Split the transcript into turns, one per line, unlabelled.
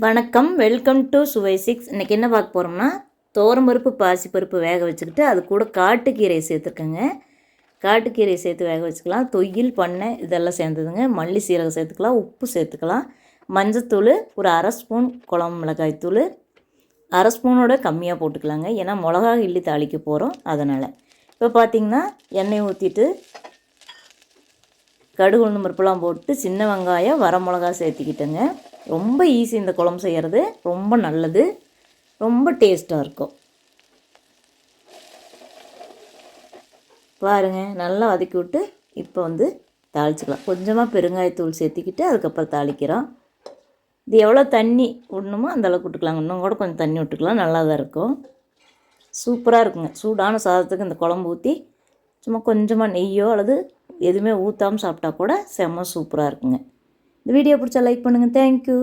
வணக்கம், welcome to சுவை six. இன்றைக்கி என்ன பார்க்க போகிறோம்னா, துவரம்பருப்பு பாசிப்பருப்பு வேக வச்சுக்கிட்டு அது கூட காட்டுக்கீரை சேர்த்துருக்கேங்க. காட்டுக்கீரை சேர்த்து வேக வச்சுக்கலாம். தொய்யில் பண்ணை இதெல்லாம் சேர்ந்ததுங்க. மல்லி சீரகம் சேர்த்துக்கலாம், உப்பு சேர்த்துக்கலாம், மஞ்சத்தூள் ஒரு அரை ஸ்பூன், குழம்பு மிளகாய் தூள் அரை ஸ்பூனோட கம்மியாக போட்டுக்கலாங்க. ஏன்னா மிளகா கிள்ளி தாளிக்க போகிறோம், அதனால். இப்போ பார்த்திங்கன்னா எண்ணெய் ஊற்றிட்டு கடுகு உளுந்து பருப்புலாம் போட்டு சின்ன வெங்காயம் வர மிளகா சேர்த்திக்கிட்டேங்க. ரொம்ப ஈஸி இந்த குழம்பு செய்கிறது, ரொம்ப நல்லது, ரொம்ப டேஸ்ட்டாக இருக்கும். பாருங்கள், நல்லா வதக்கி விட்டு இப்போ தாளிச்சிக்கலாம். கொஞ்சமாக பெருங்காயத்தூள் சேர்த்திக்கிட்டு அதுக்கப்புறம் தாளிக்கிறோம். இது எவ்வளோ தண்ணி விடணுமோ அந்தளவுக்கு விட்டுக்கலாங்க. இன்னும் கூட கொஞ்சம் தண்ணி விட்டுக்கலாம், நல்லா தான் இருக்கும். சூப்பராக இருக்குங்க. சூடான சாதத்துக்கு இந்த குழம்பு ஊற்றி சும்மா கொஞ்சமாக நெய்யோ அல்லது எதுவுமே ஊற்றாமல் சாப்பிட்டா கூட செம்ம சூப்பராக இருக்குங்க. இந்த வீடியோ பிடிச்சா லைக் பண்ணுங்கள். தேங்க்யூ.